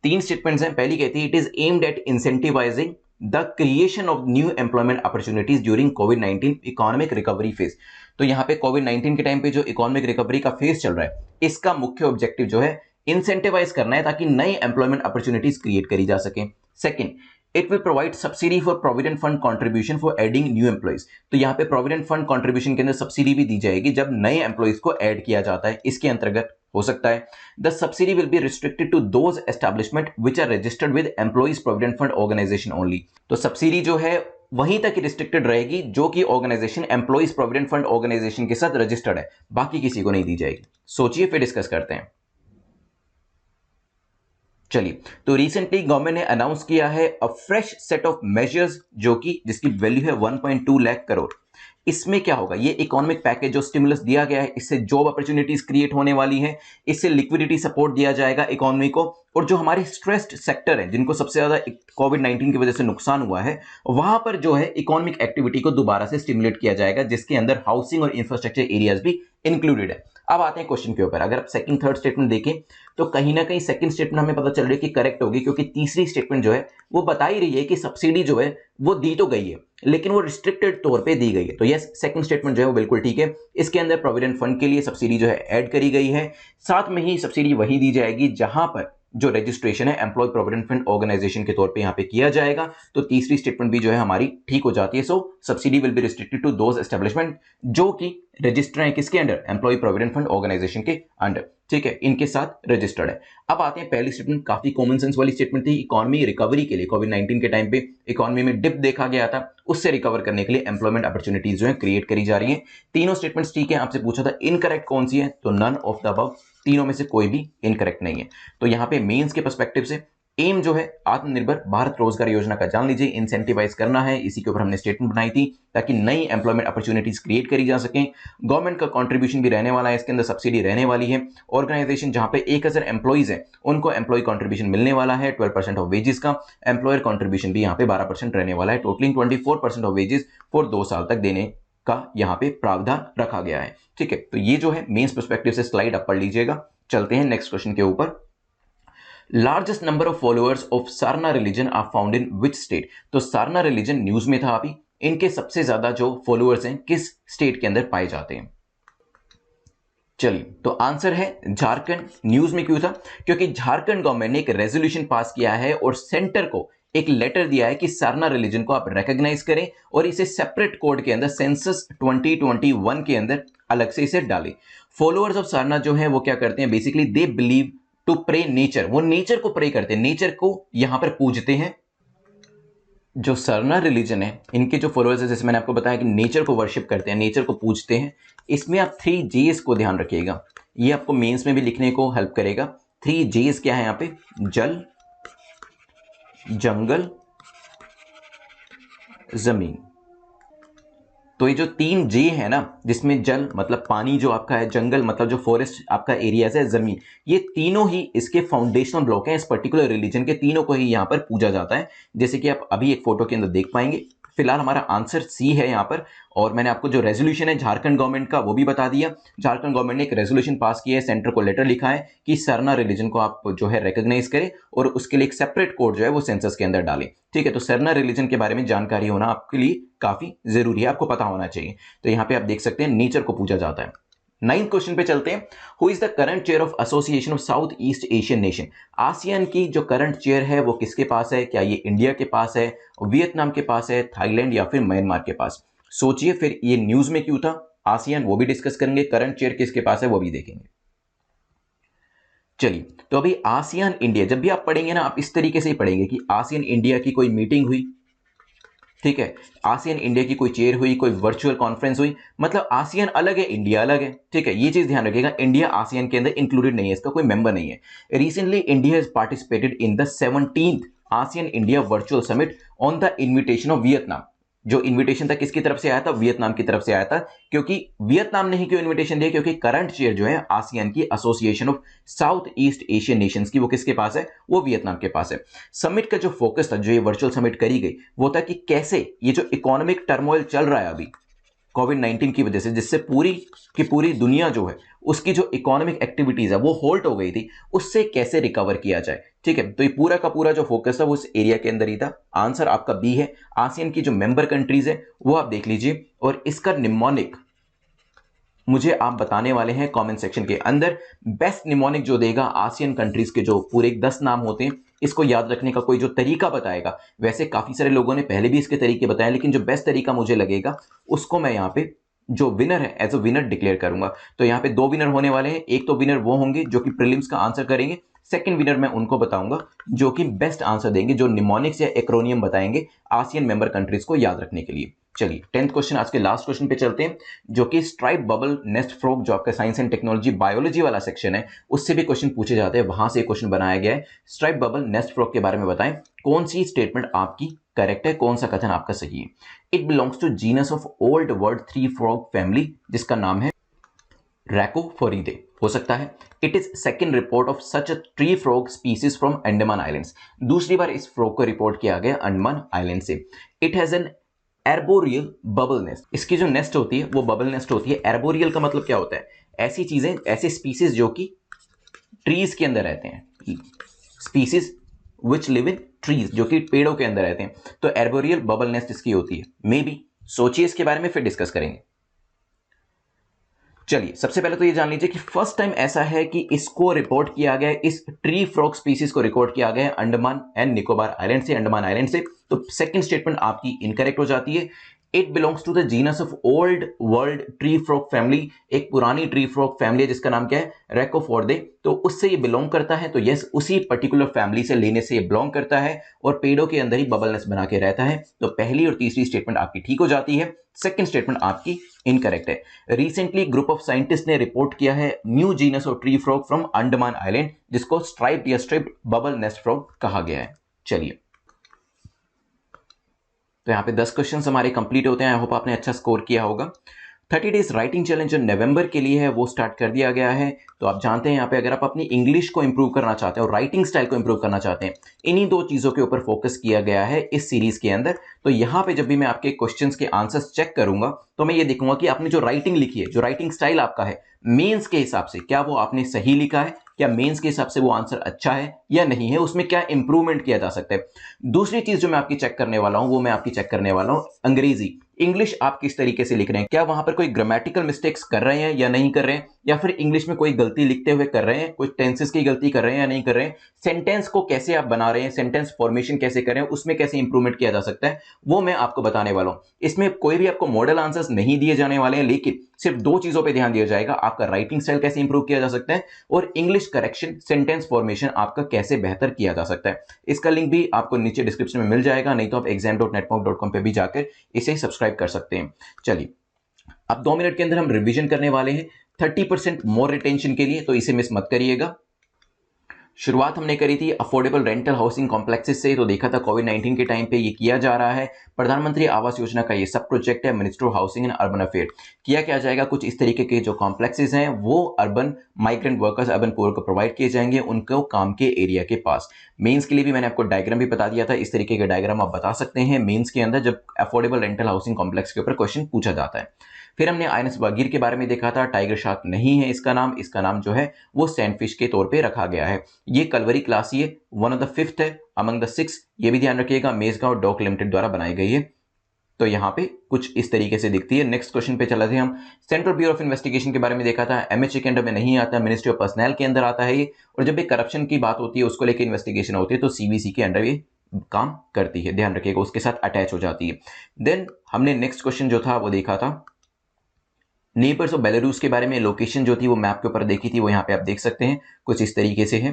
3 स्टेटमेंट्स हैं। पहली कहती है it is aimed at incentivising the creation of new employment opportunities during covid economic recovery phase. तो यहां पे कोविड-19 के टाइम पे जो इकोनॉमिक रिकवरी का फेज चल रहा है, इसका मुख्य ऑब्जेक्टिव जो है इंसेंटिवाइज करना है, ताकि नई एम्प्लॉयमेंट अपॉर्चुनिटीज क्रिएट करी जा सके। Second, it will provide subsidy for provident fund contribution for adding new employees. तो यहाँ पे प्रोविडेंट फंड कंट्रीब्यूशन के अंदर सब्सिडी भी दी जाएगी जब नए एम्प्लॉइज को ऐड किया जाता है, इसके अंतर्गत हो सकता है। The subsidy will be restricted to those establishment which are registered with Employees provident fund Organisation only. तो सब्सिडी जो है वहीं तक रिस्ट्रिक्टेड रहेगी जो कि organisation employees provident fund organisation के साथ रजिस्टर्ड है, बाकी किसी को नहीं दी जाएगी। सोचिए फिर डिस्कस करते हैं। चलिए, तो रिसेंटली गवर्नमेंट ने अनाउंस किया है अ फ्रेश सेट ऑफ मेजर्स, जो कि जिसकी वैल्यू है 1.2 लाख करोड़। इसमें क्या होगा, ये इकोनॉमिक पैकेज जो स्टिमुलस दिया गया है, इससे जॉब अपॉर्चुनिटीज क्रिएट होने वाली है, इससे लिक्विडिटी सपोर्ट दिया जाएगा इकोनॉमी को, और जो हमारे स्ट्रेस्ड सेक्टर है जिनको सबसे ज्यादा कोविड-19 की वजह से नुकसान हुआ है, वहां पर जो है इकोनॉमिक एक्टिविटी को दोबारा से स्टिमुलेट किया जाएगा, जिसके अंदर हाउसिंग और इंफ्रास्ट्रक्चर एरियाज भी इंक्लूडेड है। अब आते हैं क्वेश्चन के ऊपर। अगर आप सेकंड थर्ड स्टेटमेंट देखें तो कहीं ना कहीं सेकंड स्टेटमेंट हमें पता चल रही है कि करेक्ट होगी, क्योंकि तीसरी स्टेटमेंट जो है वो बता ही रही है कि सब्सिडी जो है वो दी तो गई है, लेकिन वो रिस्ट्रिक्टेड तौर पे दी गई है। तो यस, सेकंड स्टेटमेंट जो है वो बिल्कुल ठीक है। इसके अंदर प्रोविडेंट फंड के लिए सब्सिडी जो है ऐड करी गई है, साथ में ही सब्सिडी वही दी जाएगी जहां पर जो रजिस्ट्रेशन है एम्प्लॉय प्रोविडेंट फंड ऑर्गेनाइजेशन के तौर पे यहां पे किया जाएगा। तो तीसरी स्टेटमेंट भी जो है हमारी ठीक हो जाती है। So subsidy will be restricted to those establishment जो कि रजिस्टर है किसके under, employ provident fund organisation के अंडर। ठीक है, इनके साथ रजिस्टर्ड है। अब आते हैं पहली स्टेटमेंट, काफी कॉमन सेंस वाली स्टेटमेंट थी। इकोनॉमी रिकवरी के लिए कोविड-19 के टाइम पे इकोनॉमी में डिप देखा गया था, उससे रिकवर करने के लिए एम्प्लॉयमेंट अपॉर्चुनिटीज जो है क्रिएट करी जा रही है। तीनों स्टेटमेंट्स ठीक है। आपसे पूछा था इनकरेक्ट कौन सी है, तो नन ऑफ द अबव, तीनों में से कोई भी इनकरेक्ट नहीं है। तो यहां पे मेंस के पर्सपेक्टिव से एम जो है आत्मनिर्भर भारत रोजगार योजना का जान लीजिए, इंसेंटिवाइज करना है, इसी के ऊपर हमने स्टेटमेंट बनाई थी ताकि नई एम्प्लॉयमेंट अपॉर्चुनिटीज क्रिएट करी जा सकें। गवर्नमेंट का कंट्रीब्यूशन भी रहने वाला है, इसके अंदर सब्सिडी रहने वाली है। ऑर्गेनाइजेशन जहां पे 1000 एम्प्लॉइज है उनको एम्प्लॉय कंट्रीब्यूशन मिलने वाला है 12% ऑफ वेजेस का। एम्प्लॉयर कंट्रीब्यूशन भी यहां पे 12% रहने वाला है। टोटलिंग 24% ऑफ वेजेस फॉर 2 साल तक देने का यहां पे प्रावधान रखा गया है। ठीक है, तो ये जो है मेंस पर्सपेक्टिव से स्लाइड आप पढ़ लीजिएगा। चलते हैं नेक्स्ट क्वेश्चन के ऊपर। Largest number of followers of Sarna religion are found in which state. तो सारना रिलीजन न्यूज में था अभी, इनके सबसे ज्यादा जो फॉलोअर्स हैं किस स्टेट के अंदर पाए जाते हैं। चलिए, तो आंसर है झारखंड। न्यूज में क्यों था, क्योंकि झारखंड गवर्नमेंट ने एक रेजोल्यूशन पास किया है और सेंटर को एक लेटर दिया है कि सारना रिलीजन को आप रिकॉग्नाइज करें और इसे सेपरेट कोड के अंदर सेंसस 2021 के अंदर अलग से इसे डालें। फॉलोअर्स ऑफ सारना जो है वो क्या करते हैं, basically they believe to pray nature, वो नेचर को प्रे करते हैं, नेचर को यहां पर पूजते हैं। जो सरना रिलीजन है, इनके जो फॉलोअर्स है, जैसे मैंने आपको बताया कि नेचर को वर्शिप करते हैं, नेचर को पूजते हैं। इसमें आप 3 J's को ध्यान रखिएगा, ये आपको मेंस में भी लिखने को हेल्प करेगा। 3 J's क्या है यहां पे, जल, जंगल, जमीन। तो ये जो 3J है ना, जिसमें जल मतलब पानी जो आपका है, जंगल मतलब जो फॉरेस्ट आपका एरियाज है, जमीन, ये तीनों ही इसके फाउंडेशनल ब्लॉक हैं इस पर्टिकुलर रिलीजन के, तीनों को ही यहाँ पर पूजा जाता है, जैसे कि आप अभी एक फोटो के अंदर देख पाएंगे। फिलहाल हमारा आंसर सी है यहाँ पर। और मैंने आपको जो रेजोल्यूशन है झारखंड गवर्नमेंट का वो भी बता दिया। झारखंड गवर्नमेंट ने एक रेजोल्यूशन पास किया है, सेंटर को लेटर लिखा है कि सरना रिलीजन को आप जो है रिकॉग्नाइज करें और उसके लिए एक सेपरेट कोड जो है वो सेंसस के अंदर डालें। ठीक है, तो सरना रिलीजन के बारे में जानकारी होना आपके लिए काफी जरूरी है, आपको पता होना चाहिए। तो यहाँ पे आप देख सकते हैं नेचर को पूजा जाता है। 9th क्वेश्चन पे चलते हैं। Who is the current chair of association of south east Asian nation? ASEAN की जो करंट चेयर है वो किसके पास है? क्या ये इंडिया के पास है, वियतनाम के पास है, थाईलैंड या फिर म्यांमार के पास? सोचिए, फिर ये न्यूज में क्यों था? आसियान वो भी डिस्कस करेंगे, करंट चेयर किसके पास है वो भी देखेंगे। चलिए, तो अभी आसियान इंडिया जब भी आप पढ़ेंगे ना, आप इस तरीके से ही पढ़ेंगे कि आसियान इंडिया की कोई मीटिंग हुई, ठीक है, आसियान इंडिया की कोई चेयर हुई, कोई वर्चुअल कॉन्फ्रेंस हुई, मतलब आसियान अलग है, इंडिया अलग है। ठीक है, ये चीज ध्यान रखिएगा, इंडिया आसियान के अंदर इंक्लूडेड नहीं है, इसका कोई मेंबर नहीं है। Recently India has participated in the 17th ASEAN India virtual summit on the invitation of Vietnam. जो इन्विटेशन था किसकी तरफ से आया था? वियतनाम की तरफ से आया था। क्योंकि वियतनाम ने ही क्यों इन्विटेशन दिया? क्योंकि करंट चेयर जो है आसियान की association of south east Asian Nations की, वो किसके पास है? वो वियतनाम के पास है। समिट का जो फोकस था, जो ये वर्चुअल समिट करी गई, वो था कि कैसे ये जो इकोनॉमिक टर्मोइल चल रहा है अभी कोविड-19 की वजह से, जिससे पूरी की पूरी दुनिया जो है उसकी जो इकोनॉमिक एक्टिविटीज है वो होल्ड हो गई थी, उससे कैसे रिकवर किया जाए। ठीक है, तो ये पूरा का पूरा जो फोकस था वो उस एरिया के अंदर ही था। आंसर आपका बी है। आसियान की जो मेंबर कंट्रीज है वो आप देख लीजिए, और इसका निमोनिक मुझे आप बताने वाले हैं कमेंट सेक्शन के अंदर। बेस्ट निमोनिक जो देगा आसियन कंट्रीज के जो पूरे 10 नाम होते हैं, इसको याद रखने का कोई जो तरीका बताएगा, वैसे काफी सारे लोगों ने पहले भी इसके तरीके बताए, लेकिन जो बेस्ट तरीका मुझे लगेगा उसको मैं यहाँ पे जो विनर है एज अ विनर डिक्लेयर करूंगा। तो यहाँ पे 2 विनर होने वाले हैं। एक तो विनर वो होंगे जो कि प्रीलिम्स का आंसर करेंगे, सेकंड विनर मैं उनको बताऊंगा जो कि बेस्ट आंसर देंगे, जो निमोनिक्स या एक्रोनियम बताएंगे आसियन मेंबर कंट्रीज को याद रखने के लिए। चलिए 10th क्वेश्चन, आज के लास्ट क्वेश्चन पे चलते हैं, जो कि स्ट्राइप बबल नेस्ट फ्रॉग, जो आपका साइंस एंड टेक्नोलॉजी बायोलॉजी वाला सेक्शन है, उससे भी क्वेश्चन पूछे जाते हैं, वहां से क्वेश्चन बनाया गया है। स्ट्राइप बबल नेस्ट फ्रॉग के बारे में बताएं, कौन सी स्टेटमेंट आपकी करेक्ट है, कौन सा कथन आपका सही है? It belongs to genus of Old World three frog family, जिसका नाम है रैकोफोरिडे हो सकता है। It is second report of such a tree frog species from Andaman islands, दूसरी बार इस फ्रॉग को रिपोर्ट किया गया अंडमान आइलैंड से। It has an arboreal bubble nest, इसकी जो नेस्ट होती है वो बबल नेस्ट होती है। एर्बोरियल का मतलब क्या होता है? ऐसी चीजें, ऐसे स्पीसीज जो कि ट्रीज के अंदर रहते हैं, species which live in trees, जो कि पेड़ों के अंदर रहते हैं। तो एर्बोरियल बबल नेस्ट इसकी होती है। मे बी सोचिए इसके बारे में, फिर डिस्कस करेंगे। चलिए, सबसे पहले तो ये जान लीजिए कि फर्स्ट टाइम ऐसा है कि इसको रिपोर्ट किया गया है, इस ट्री फ्रॉग स्पीसीज को रिकॉर्ड किया गया है अंडमान एंड निकोबार आइलैंड से, अंडमान आइलैंड से। तो सेकंड स्टेटमेंट आपकी इनकरेक्ट हो जाती है। It belongs to the genus of Old World tree frog family, एक पुरानी ट्री फ्रॉग फैमिली है जिसका नाम क्या है? रैकोफोर्डे। तो उससे ये बिलोंग करता है, तो यस, उसी पर्टिकुलर फैमिली से लेने से ये बिलोंग करता है और पेड़ों के अंदर ही बबल नेस्ट बना के रहता है। तो पहली और तीसरी स्टेटमेंट आपकी ठीक हो जाती है, सेकंड स्टेटमेंट आपकी इनकरेक्ट है। रिसेंटली ग्रुप ऑफ साइंटिस्ट ने रिपोर्ट किया है new genus of tree frog from Andaman island, जिसको स्ट्राइप्ड या स्ट्रिप्ड बबल नेस्ट फ्रॉग कहा गया है। चलिए, तो यहाँ पे 10 क्वेश्चंस हमारे कंप्लीट होते हैं। आई होप आपने अच्छा स्कोर किया होगा। 30 डेज राइटिंग चैलेंज जो नवंबर के लिए है वो स्टार्ट कर दिया गया है। तो आप जानते हैं यहाँ पे अगर आप अपनी इंग्लिश को इंप्रूव करना चाहते हैं और राइटिंग स्टाइल को इंप्रूव करना चाहते हैं, इन्हीं 2 चीज़ों के ऊपर फोकस किया गया है इस सीरीज के अंदर। तो यहाँ पे जब भी मैं आपके क्वेश्चंस के आंसर्स चेक करूंगा तो मैं ये देखूंगा कि आपने जो राइटिंग लिखी है, जो राइटिंग स्टाइल आपका है मेंस के हिसाब से, क्या वो आपने सही लिखा है, क्या मेंस के हिसाब से वो आंसर अच्छा है या नहीं है, उसमें क्या इंप्रूवमेंट किया जा सकता है। दूसरी चीज जो मैं आपकी चेक करने वाला हूं, वो मैं आपकी चेक करने वाला हूं अंग्रेजी, इंग्लिश आप किस तरीके से लिख रहे हैं, क्या वहां पर कोई ग्रामेटिकल मिस्टेक्स कर रहे हैं या नहीं कर रहे हैं, या फिर इंग्लिश में कोई गलती लिखते हुए कर रहे हैं, कोई टेंसेस की गलती कर रहे हैं या नहीं कर रहे हैं, सेंटेंस को कैसे आप बना रहे हैं, सेंटेंस फॉर्मेशन कैसे कर रहे हैं, उसमें कैसे इंप्रूवमेंट किया जा सकता है, वो मैं आपको बताने वाला हूं। इसमें कोई भी आपको मॉडल आंसर्स नहीं दिए जाने वाले हैं, लेकिन सिर्फ 2 चीजों पे ध्यान दिया जाएगा, आपका राइटिंग स्टाइल कैसे इंप्रूव किया जा सकता है और इंग्लिश करेक्शन, सेंटेंस फॉर्मेशन आपका कैसे बेहतर किया जा सकता है। इसका लिंक भी आपको नीचे डिस्क्रिप्शन में मिल जाएगा, नहीं तो आप exam.netmonk.com पे भी जाकर इसे सब्सक्राइब कर सकते हैं। चलिए, अब 2 मिनट के अंदर हम रिवीजन करने वाले हैं 30% मोर रिटेंशन के लिए, तो इसे मिस मत करिएगा। शुरुआत हमने करी थी अफोर्डेबल रेंटल हाउसिंग कॉम्प्लेक्सेस से, तो देखा था कोविड-19 के टाइम पे ये किया जा रहा है। प्रधानमंत्री आवास योजना का ये सब प्रोजेक्ट है, ministry of housing and urban affair. किया क्या जाएगा, कुछ इस तरीके के जो कॉम्प्लेक्सेस हैं वो urban migrant workers, urban poor को प्रोवाइड किए जाएंगे उनको काम के एरिया के पास। मेंस के लिए भी मैंने आपको डायग्राम भी बता दिया था, इस तरीके के डायग्राम आप बता सकते हैं मेंस के अंदर जब अफोर्डेबल रेंटल हाउसिंग कॉम्प्लेक्स के ऊपर क्वेश्चन पूछा जाता है। फिर हमने आईएनएस बगीर के बारे में देखा था, टाइगर शार्क नहीं है इसका नाम जो है वो सैंडफिश के तौर पे रखा गया है। ये कलवरी क्लास, ये वन ऑफ द फिफ्थ है अमंग द सिक्स, ये भी ध्यान रखिएगा, मेजगांव डॉक लिमिटेड द्वारा बनाई गई है। तो यहाँ पे कुछ इस तरीके से दिखती है। नेक्स्ट क्वेश्चन पे चला थे हम, सेंट्रल ब्यूरो ऑफ इन्वेस्टिगेशन के बारे में देखा था, एमएचए के अंडर में नहीं आता, मिनिस्ट्री ऑफ पर्सनल के अंदर आता है ये, और जब भी करप्शन की बात होती है उसको लेकर इन्वेस्टिगेशन होती है तो सीबीसी के अंडर ये काम करती है, ध्यान रखिएगा, उसके साथ अटैच हो जाती है। देन हमने नेक्स्ट क्वेश्चन जो था वो देखा था नेबर्स ऑफ बेलारूस के बारे में, लोकेशन जो थी वो मैप के ऊपर देखी थी, वो यहाँ पे आप देख सकते हैं कुछ इस तरीके से है।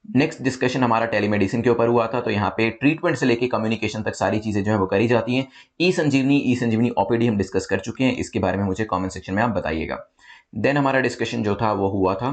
नेक्स्ट डिस्कशन हमारा टेलीमेडिसिन के ऊपर हुआ था, तो यहाँ पे ट्रीटमेंट से लेके कम्युनिकेशन तक सारी चीजें जो है वो करी जाती हैं। ई संजीवनी ओपीडी हम डिस्कस कर चुके हैं, इसके बारे में मुझे कमेंट सेक्शन में आप बताइएगा। देन हमारा डिस्कशन जो था वो हुआ था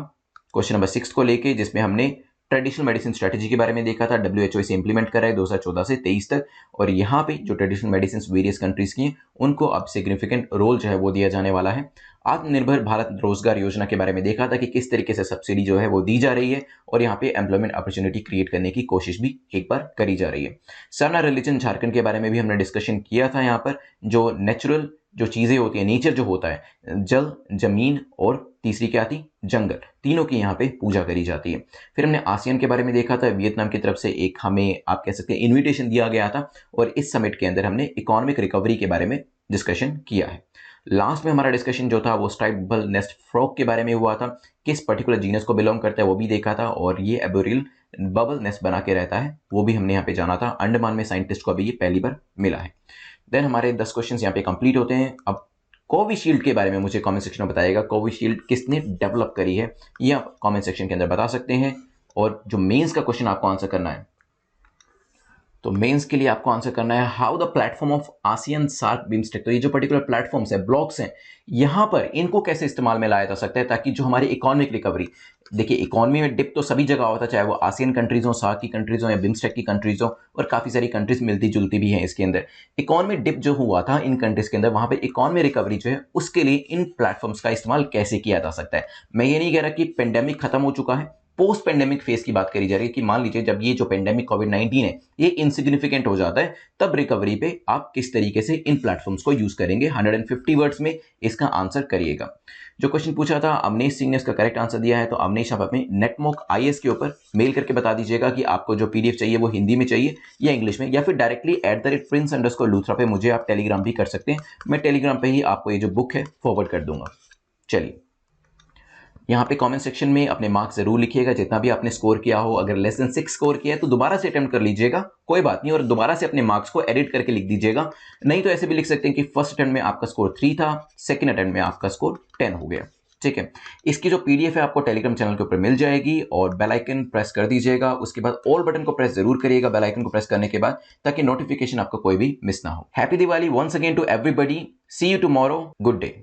क्वेश्चन नंबर 6 को लेके, जिसमें हमने ट्रेडिशनल मेडिसिन स्ट्रेटेजी के बारे में देखा था। WHO इसे इंप्लीमेंट कर रहा है 2014 से 23 तक, और यहाँ पे जो ट्रेडिशनल मेडिसिन वेरियस कंट्रीज की हैं उनको अब सिग्निफिकेंट रोल जो है वो दिया जाने वाला है। आत्मनिर्भर भारत रोजगार योजना के बारे में देखा था कि किस तरीके से सब्सिडी जो है वो दी जा रही है और यहाँ पे एम्प्लॉयमेंट अपॉर्चुनिटी क्रिएट करने की कोशिश भी एक बार करी जा रही है। सरना रिलीजन झारखंड के बारे में भी हमने डिस्कशन किया था। यहाँ पर जो नेचुरल जो चीजें होती है, नेचर जो होता है, जल, जमीन और तीसरी क्या थी, जंगल, तीनों की यहाँ पे पूजा करी जाती है। फिर हमने आसियान के बारे में देखा था, वियतनाम की तरफ से एक हमें आप कह सकते हैं इन्विटेशन दिया गया था, और इस समिट के अंदर हमने इकोनॉमिक रिकवरी के बारे में डिस्कशन किया है। लास्ट में हमारा डिस्कशन जो था वो स्ट्राइपबल नेस्ट फ्रॉग के बारे में हुआ था, किस पर्टिकुलर जीनस को बिलोंग करता है वो भी देखा था, और ये एबोरिल बबल नेस्ट बना के रहता है वो भी हमने यहाँ पे जाना था। अंडमान में साइंटिस्ट को अभी ये पहली बार मिला है। देन हमारे 10 क्वेश्चन यहाँ पे कंप्लीट होते हैं। अब कोविशील्ड के बारे में मुझे कमेंट सेक्शन में बताइएगा, कोविशील्ड किसने डेवलप करी है ये आप कमेंट सेक्शन के अंदर बता सकते हैं। और जो मेंस का क्वेश्चन आपको आंसर करना है, तो मेंस के लिए आपको आंसर करना है how the platform of ASEAN SAARC BIMSTEC. तो ये जो पर्टिकुलर प्लेटफॉर्म्स है, ब्लॉक्स हैं, यहाँ पर इनको कैसे इस्तेमाल में लाया जा सकता है ताकि जो हमारी इकोनॉमिक रिकवरी, देखिए इकोनॉमी में डिप तो सभी जगह होता है, चाहे वो आसियान कंट्रीज हो, सार्क की कंट्रीज हो या बिम्स्टेक की कंट्रीज हो, और काफी सारी कंट्रीज मिलती जुलती भी हैं इसके अंदर। इकोनॉमी डिप जो हुआ था इन कंट्रीज के अंदर, वहां पे इकोनॉमी रिकवरी जो है उसके लिए इन प्लेटफॉर्म्स का इस्तेमाल कैसे किया जा सकता है। मैं ये नहीं कह रहा कि पेंडेमिक खत्म हो चुका है, पोस्ट पेंडेमिक फेज की बात करी जा रही है कि मान लीजिए जब ये जो पेंडेमिक कोविड-19 है ये इनसिग्निफिकेंट हो जाता है, तब रिकवरी पे आप किस तरीके से इन प्लेटफॉर्म्स को यूज करेंगे। 150 वर्ड्स में इसका आंसर करिएगा। जो क्वेश्चन पूछा था अवनीश सिंह ने इसका करेक्ट आंसर दिया है, तो अवनीश आप अपने नेटमॉक IAS के ऊपर मेल करके बता दीजिएगा कि आपको जो PDF चाहिए वो हिंदी में चाहिए या इंग्लिश में, या फिर डायरेक्टली @prince_luthra पे मुझे आप टेलीग्राम भी कर सकते हैं। मैं टेलीग्राम पे ही आपको ये जो बुक है फॉरवर्ड कर दूंगा। चलिए, यहाँ पे कमेंट सेक्शन में अपने मार्क्स जरूर लिखिएगा, जितना भी आपने स्कोर किया हो। अगर लेस देन 6 स्कोर किया है तो दोबारा से अटेम्प्ट कर लीजिएगा, कोई बात नहीं, और दोबारा से अपने मार्क्स को एडिट करके लिख दीजिएगा। नहीं तो ऐसे भी लिख सकते हैं कि फर्स्ट अटेम्प्ट में आपका स्कोर 3 था, सेकंड अटेम्प्ट में आपका स्कोर 10 हो गया। ठीक है, इसकी जो PDF है आपको टेलीग्राम चैनल के ऊपर मिल जाएगी, और बेल आइकन प्रेस कर दीजिएगा। उसके बाद ऑल बटन को प्रेस जरूर करिएगा बेल आइकन को प्रेस करने के बाद, ताकि नोटिफिकेशन आपको कोई भी मिस ना हो। Happy Diwali once again to everybody, see you tomorrow, good day.